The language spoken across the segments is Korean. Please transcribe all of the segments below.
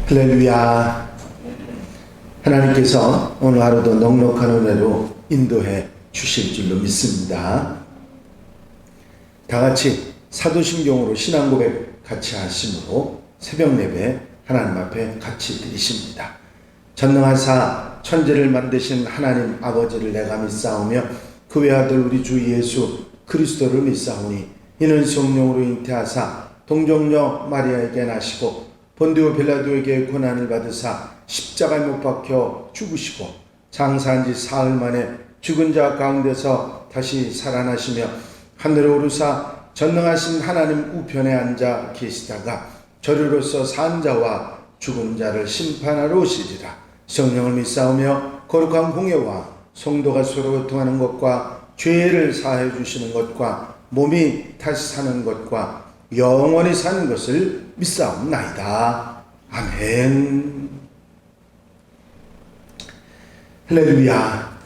할렐루야. 하나님께서 오늘 하루도 넉넉한 은혜로 인도해 주실 줄로 믿습니다. 다 같이 사도신경으로 신앙고백 같이 하심으로 새벽 예배 하나님 앞에 같이 드리십니다. 전능하사 천지를 만드신 하나님 아버지를 내가 믿사오며 그 외아들 우리 주 예수 그리스도를 믿사오니 이는 성령으로 잉태하사 동정녀 마리아에게 나시고 본디오 빌라도에게 고난을 받으사 십자가에 못 박혀 죽으시고 장사한 지 사흘 만에 죽은 자 가운데서 다시 살아나시며 하늘에 오르사 전능하신 하나님 우편에 앉아 계시다가 저리로서 산 자와 죽은 자를 심판하러 오시리라. 성령을 믿사오며 거룩한 공예와 성도가 서로 교통하는 것과 죄를 사해 주시는 것과 몸이 다시 사는 것과 영원히 사는 것을 믿사옵나이다. 아멘. 할렐루야.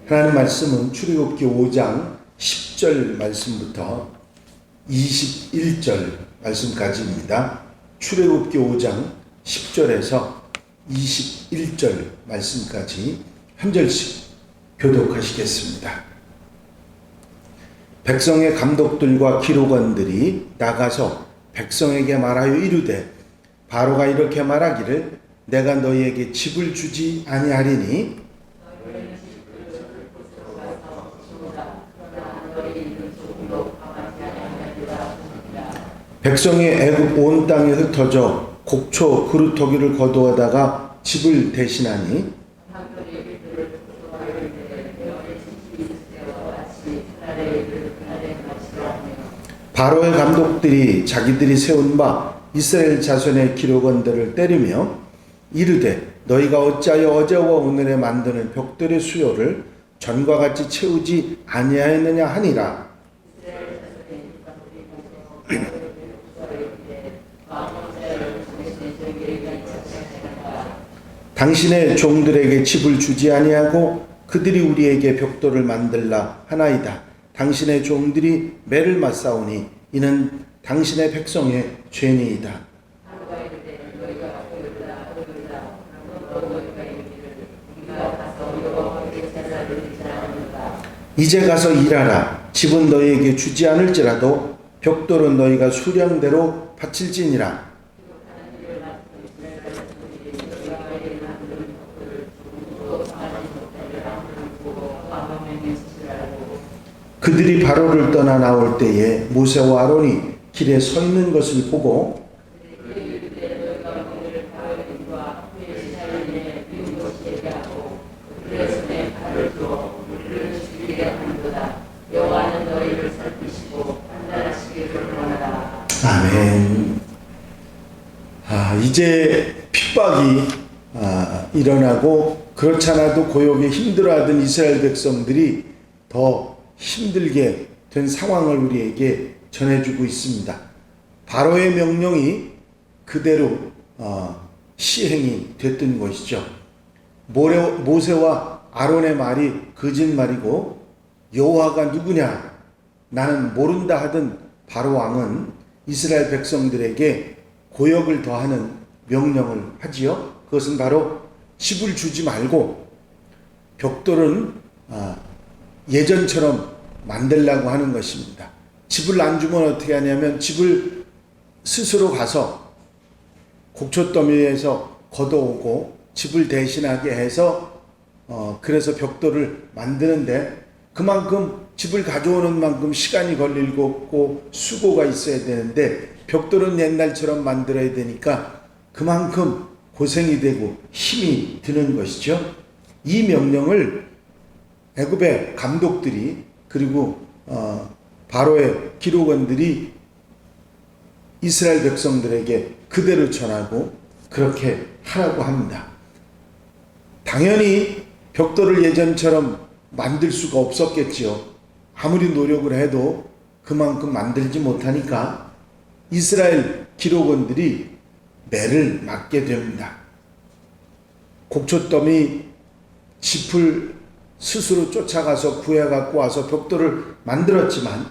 하나님 말씀은 출애굽기 5장 10절 말씀부터 21절 말씀까지입니다. 출애굽기 5장 10절에서 21절 말씀까지 한 절씩 교독하시겠습니다. 백성의 감독들과 기록원들이 나가서 백성에게 말하여 이르되 바로가 이렇게 말하기를 내가 너희에게 집을 주지 아니하리니 백성이 애굽 온 땅에 흩어져 곡초 그루터기를 거두어다가 집을 대신하니 바로의 감독들이 자기들이 세운 바 이스라엘 자손의 기록원들을 때리며 이르되 너희가 어찌하여 어제와 오늘에 만드는 벽돌의 수요를 전과 같이 채우지 아니하였느냐 하니라. 당신의 종들에게 집을 주지 아니하고 그들이 우리에게 벽돌을 만들라 하나이다. 당신의 종들이 매를 맞사오니 이는 당신의 백성의 죄니이다. 이제 가서 일하라. 집은 너희에게 주지 않을지라도 벽돌은 너희가 수량대로 바칠지니라. 그들이 바로를 떠나 나올 때에 모세와 아론이 길에 서 있는 것을 보고 아멘. 이제 핍박이 일어나고 그렇지 않아도 고역에 힘들어하던 이스라엘 백성들이 더 힘들게 된 상황을 우리에게 전해주고 있습니다. 바로의 명령이 그대로 시행이 됐던 것이죠. 모세와 아론의 말이 거짓말이고 여호와가 누구냐 나는 모른다 하던 바로 왕은 이스라엘 백성들에게 고역을 더하는 명령을 하지요. 그것은 바로 집을 주지 말고 벽돌은 예전처럼 만들라고 하는 것입니다. 집을 안 주면 어떻게 하냐면 집을 스스로 가서 곡초더미에서 걷어오고 집을 대신하게 해서 그래서 벽돌을 만드는데 그만큼 집을 가져오는 만큼 시간이 걸리고 수고가 있어야 되는데 벽돌은 옛날처럼 만들어야 되니까 그만큼 고생이 되고 힘이 드는 것이죠. 이 명령을 애굽의 감독들이 그리고 바로의 기록원들이 이스라엘 백성들에게 그대로 전하고 그렇게 하라고 합니다. 당연히 벽돌을 예전처럼 만들 수가 없었겠지요. 아무리 노력을 해도 그만큼 만들지 못하니까 이스라엘 기록원들이 매를 맞게 됩니다. 곡초더미 짚을 스스로 쫓아가서 구해갖고 와서 벽돌을 만들었지만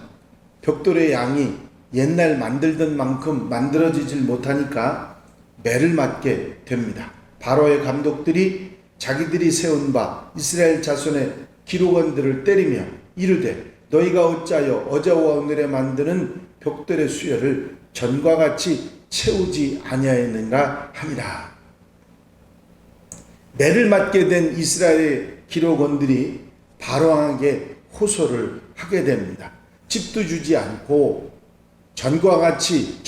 벽돌의 양이 옛날 만들던 만큼 만들어지질 못하니까 매를 맞게 됩니다. 바로의 감독들이 자기들이 세운 바 이스라엘 자손의 기록원들을 때리며 이르되 너희가 어찌하여 어제와 오늘에 만드는 벽돌의 수여를 전과 같이 채우지 아니하였는가 하니라. 매를 맞게 된 이스라엘의 기록원들이 바로왕에게 호소를 하게 됩니다. 집도 주지 않고 전과 같이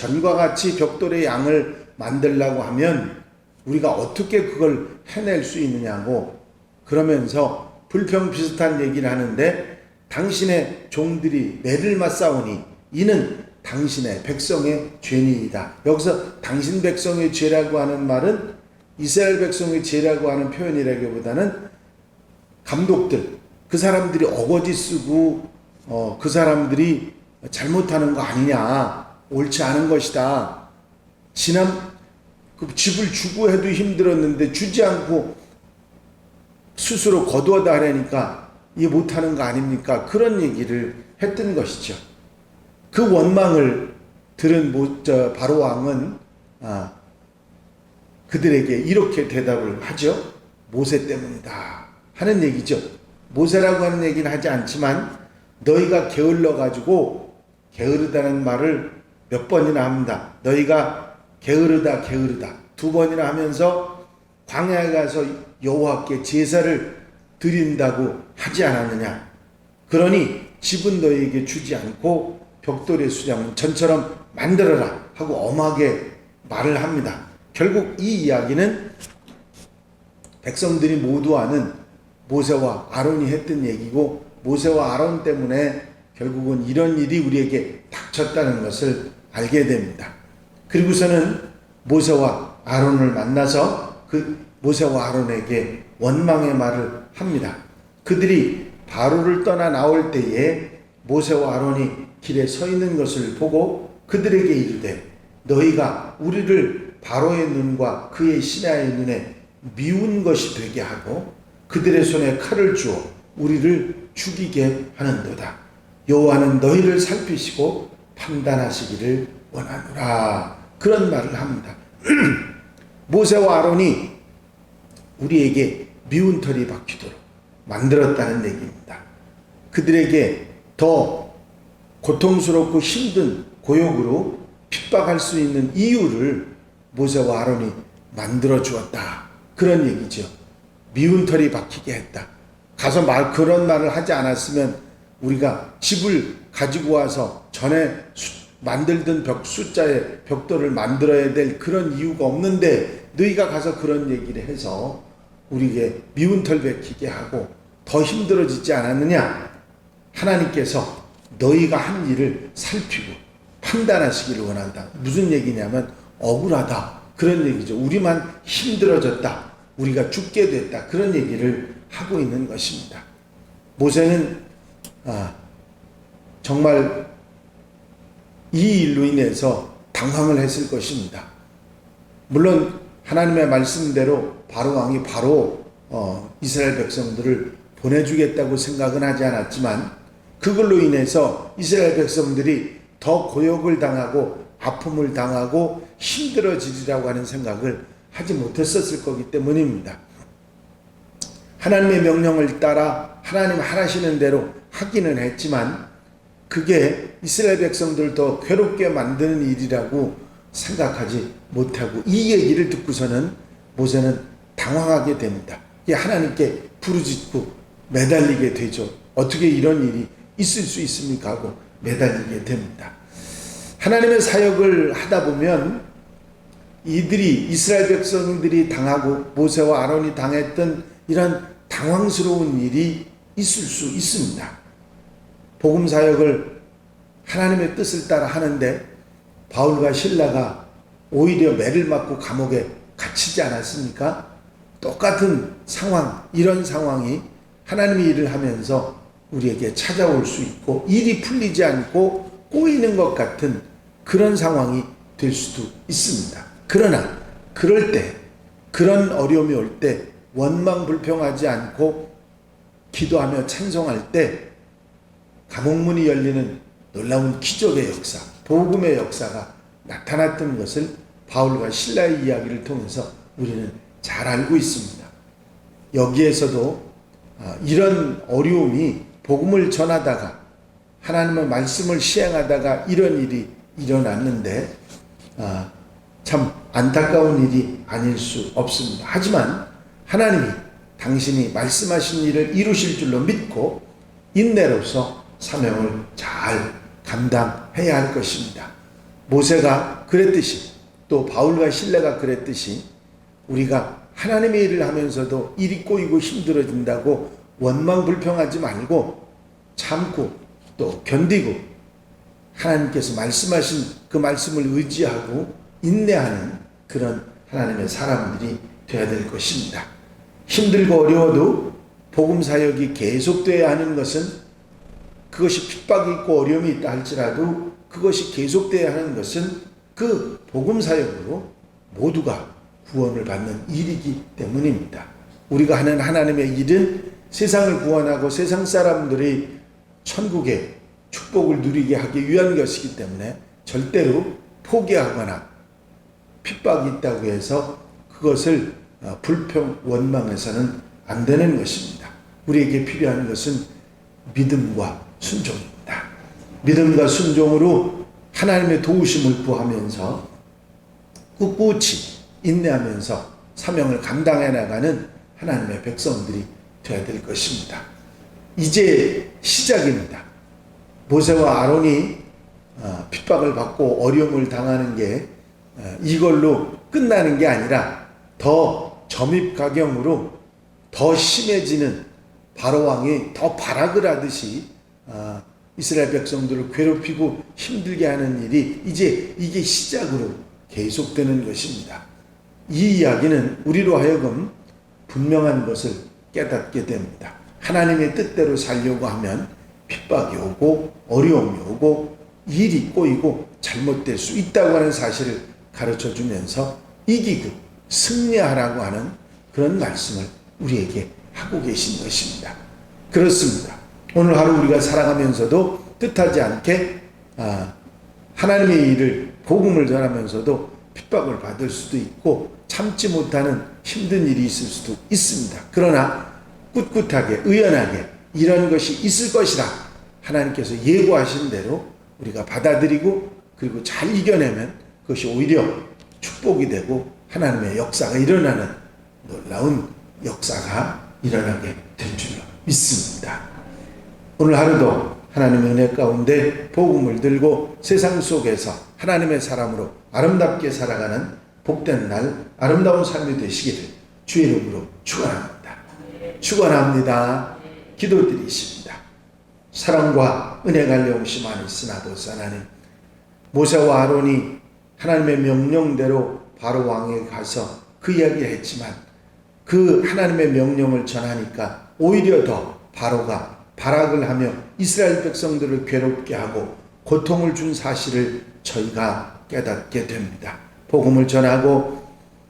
벽돌의 양을 만들려고 하면 우리가 어떻게 그걸 해낼 수 있느냐고 그러면서 불평 비슷한 얘기를 하는데 당신의 종들이 매를 맞사오니 이는 당신의 백성의 죄니이다. 여기서 당신 백성의 죄라고 하는 말은 이스라엘 백성의 죄라고 하는 표현이라기보다는 감독들, 그 사람들이 어거지 쓰고 그 사람들이 잘못하는 거 아니냐, 옳지 않은 것이다. 그 집을 주고 해도 힘들었는데 주지 않고 스스로 거두어다 하려니까 이해 못하는 거 아닙니까? 그런 얘기를 했던 것이죠. 그 원망을 들은 바로 왕은 그들에게 이렇게 대답을 하죠. 모세 때문이다 하는 얘기죠. 모세라고 하는 얘기는 하지 않지만 너희가 게을러가지고, 게으르다는 말을 몇 번이나 합니다. 너희가 게으르다 2번이나 하면서 광야에 가서 여호와께 제사를 드린다고 하지 않았느냐. 그러니 집은 너희에게 주지 않고 벽돌의 수장은 전처럼 만들어라 하고 엄하게 말을 합니다. 결국 이 이야기는 백성들이 모두 아는 모세와 아론이 했던 얘기고, 모세와 아론 때문에 결국은 이런 일이 우리에게 닥쳤다는 것을 알게 됩니다. 그리고서는 모세와 아론을 만나서 그 모세와 아론에게 원망의 말을 합니다. 그들이 바로를 떠나 나올 때에 모세와 아론이 길에 서 있는 것을 보고 그들에게 이르되 너희가 우리를 바로의 눈과 그의 신하의 눈에 미운 것이 되게 하고 그들의 손에 칼을 주어 우리를 죽이게 하는도다. 여호와는 너희를 살피시고 판단하시기를 원하노라. 그런 말을 합니다. 모세와 아론이 우리에게 미운 털이 박히도록 만들었다는 얘기입니다. 그들에게 더 고통스럽고 힘든 고역으로 핍박할 수 있는 이유를 모세와 아론이 만들어 주었다. 그런 얘기죠. 미운 털이 박히게 했다. 가서 그런 말을 하지 않았으면 우리가 집을 가지고 와서 전에 만들던 숫자의 벽돌을 만들어야 될 그런 이유가 없는데 너희가 가서 그런 얘기를 해서 우리에게 미운 털 박히게 하고 더 힘들어지지 않았느냐. 하나님께서 너희가 한 일을 살피고 판단하시기를 원한다. 무슨 얘기냐면 억울하다 그런 얘기죠. 우리만 힘들어졌다, 우리가 죽게 됐다, 그런 얘기를 하고 있는 것입니다. 모세는 정말 이 일로 인해서 당황을 했을 것입니다. 물론 하나님의 말씀대로 바로 왕이 바로 이스라엘 백성들을 보내주겠다고 생각은 하지 않았지만 그걸로 인해서 이스라엘 백성들이 더 고역을 당하고 아픔을 당하고 힘들어지리라고 하는 생각을 하지 못했었을 거기 때문입니다. 하나님의 명령을 따라 하나님 하시는 대로 하기는 했지만 그게 이스라엘 백성들을 더 괴롭게 만드는 일이라고 생각하지 못하고 이 얘기를 듣고서는 모세는 당황하게 됩니다. 하나님께 부르짖고 매달리게 되죠. 어떻게 이런 일이 있을 수 있습니까 하고 매달리게 됩니다. 하나님의 사역을 하다 보면 이스라엘 백성들이 당하고 모세와 아론이 당했던 이런 당황스러운 일이 있을 수 있습니다. 복음 사역을 하나님의 뜻을 따라 하는데 바울과 실라가 오히려 매를 맞고 감옥에 갇히지 않았습니까? 똑같은 상황, 이런 상황이 하나님의 일을 하면서 우리에게 찾아올 수 있고 일이 풀리지 않고 꼬이는 것 같은 그런 상황이 될 수도 있습니다. 그러나 그럴 때, 그런 어려움이 올 때 원망 불평하지 않고 기도하며 찬송할 때 감옥문이 열리는 놀라운 기적의 역사, 복음의 역사가 나타났던 것을 바울과 실라의 이야기를 통해서 우리는 잘 알고 있습니다. 여기에서도 이런 어려움이 복음을 전하다가 하나님의 말씀을 시행하다가 이런 일이 일어났는데 참 안타까운 일이 아닐 수 없습니다. 하지만 하나님이 당신이 말씀하신 일을 이루실 줄로 믿고 인내로서 사명을 잘 감당해야 할 것입니다. 모세가 그랬듯이 또 바울과 실레가 그랬듯이 우리가 하나님의 일을 하면서도 일이 꼬이고 힘들어진다고 원망 불평하지 말고 참고 또 견디고 하나님께서 말씀하신 그 말씀을 의지하고 인내하는 그런 하나님의 사람들이 되어야 될 것입니다. 힘들고 어려워도 복음 사역이 계속되어야 하는 것은 그것이 핍박이 있고 어려움이 있다 할지라도 그것이 계속되어야 하는 것은 그 복음 사역으로 모두가 구원을 받는 일이기 때문입니다. 우리가 하는 하나님의 일은 세상을 구원하고 세상 사람들이 천국의 축복을 누리게 하기 위한 것이기 때문에 절대로 포기하거나 핍박이 있다고 해서 그것을 불평, 원망해서는 안 되는 것입니다. 우리에게 필요한 것은 믿음과 순종입니다. 믿음과 순종으로 하나님의 도우심을 구하면서 꿋꿋이 인내하면서 사명을 감당해 나가는 하나님의 백성들이 되어야 될 것입니다. 이제 시작입니다. 모세와 아론이 핍박을 받고 어려움을 당하는 게 이걸로 끝나는 게 아니라 더 점입가경으로 더 심해지는 바로 왕이 더 발악을 하듯이 이스라엘 백성들을 괴롭히고 힘들게 하는 일이 이제 이게 시작으로 계속되는 것입니다. 이 이야기는 우리로 하여금 분명한 것을 깨닫게 됩니다. 하나님의 뜻대로 살려고 하면 핍박이 오고 어려움이 오고 일이 꼬이고 잘못될 수 있다고 하는 사실을 가르쳐 주면서 이기고 승리하라고 하는 그런 말씀을 우리에게 하고 계신 것입니다. 그렇습니다. 오늘 하루 우리가 살아가면서도 뜻하지 않게 하나님의 일을 복음을 전하면서도 핍박을 받을 수도 있고 참지 못하는 힘든 일이 있을 수도 있습니다. 그러나 꿋꿋하게 의연하게 이런 것이 있을 것이라 하나님께서 예고하신 대로 우리가 받아들이고 그리고 잘 이겨내면 그것이 오히려 축복이 되고 하나님의 역사가 일어나는 놀라운 역사가 일어나게 될 줄로 믿습니다. 오늘 하루도 하나님의 은혜 가운데 복음을 들고 세상 속에서 하나님의 사람으로 아름답게 살아가는 복된 날 아름다운 삶이 되시기를 주의 이름으로 축원합니다. 축원합니다. 기도드리십니다. 사랑과 은혜가 영시 많이 있으나 보사 하나님, 모세와 아론이 하나님의 명령대로 바로 왕에게 가서 그 이야기를 했지만 그 하나님의 명령을 전하니까 오히려 더 바로가 발악을 하며 이스라엘 백성들을 괴롭게 하고 고통을 준 사실을 저희가 깨닫게 됩니다. 복음을 전하고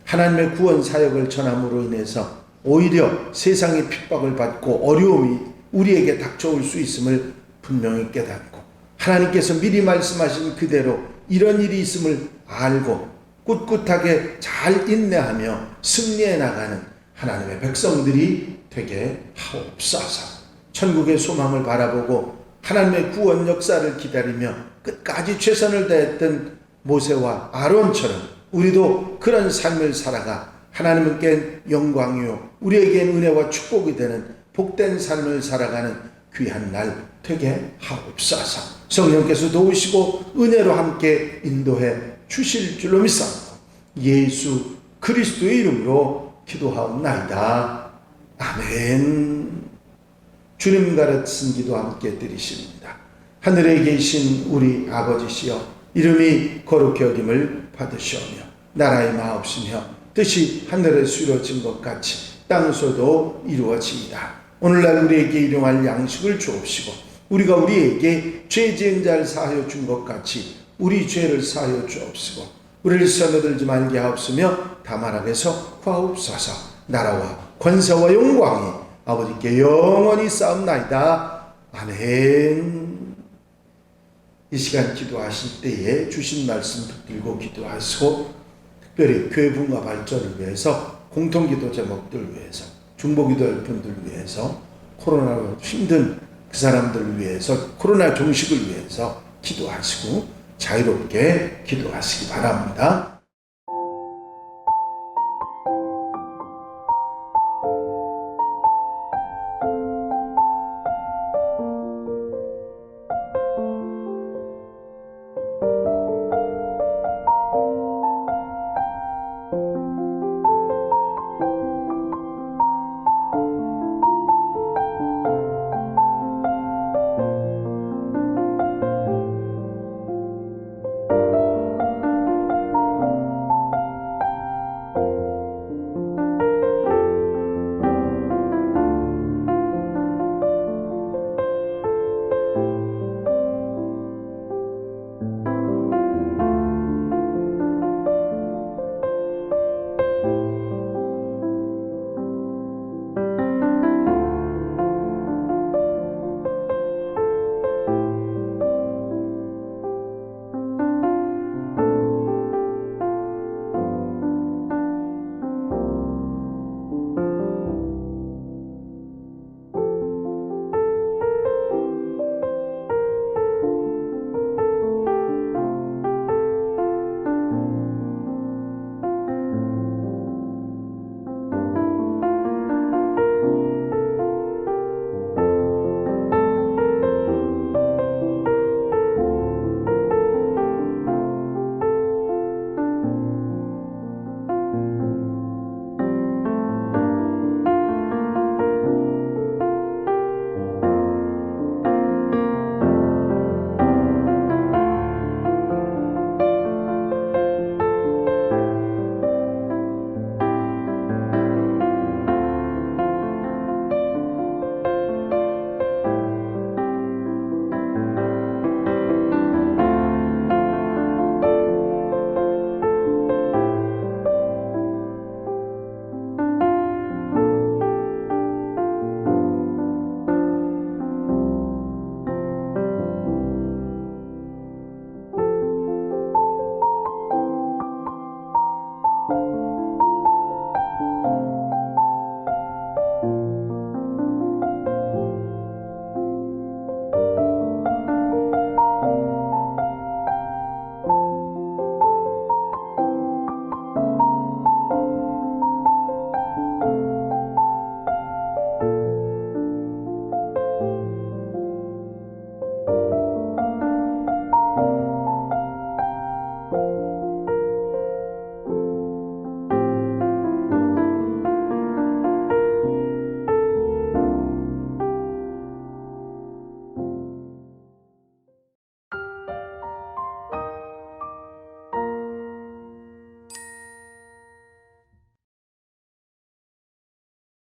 하나님의 구원 사역을 전함으로 인해서 오히려 세상의 핍박을 받고 어려움이 우리에게 닥쳐올 수 있음을 분명히 깨닫고 하나님께서 미리 말씀하신 그대로 이런 일이 있음을 알고 꿋꿋하게 잘 인내하며 승리해 나가는 하나님의 백성들이 되게 하옵소서. 천국의 소망을 바라보고 하나님의 구원 역사를 기다리며 끝까지 최선을 다했던 모세와 아론처럼 우리도 그런 삶을 살아가 하나님께 영광이요 우리에겐 은혜와 축복이 되는 복된 삶을 살아가는 귀한 날 되게 하옵소서. 성령께서 도우시고 은혜로 함께 인도해 주실 줄로 믿사옵고 예수 그리스도의 이름으로 기도하옵나이다. 아멘. 주님 가르친 기도 함께 드리십니다. 하늘에 계신 우리 아버지시여 이름이 거룩히 여김을 받으시오며 나라의 마옵시며 뜻이 하늘에서 이루어진 것 같이 땅에서도 이루어지이다. 오늘날 우리에게 일용할 양식을 주옵시고 우리가 우리에게 죄 지은 자를 사하여 준 것 같이 우리 죄를 사하여 주옵시고 우리를 시험에 들지 말게 하옵시며 다만 악에서 구하옵소서. 나라와 권세와 영광이 아버지께 영원히 쌓옵나이다. 아멘. 이 시간 기도하실 때에 주신 말씀 붙들고 기도하시고, 특별히 교회 분과 발전을 위해서, 공통기도 제목들 위해서, 중보기도할 분들 위해서, 코로나로 힘든 그 사람들을 위해서, 코로나 종식을 위해서 기도하시고 자유롭게 기도하시기 바랍니다.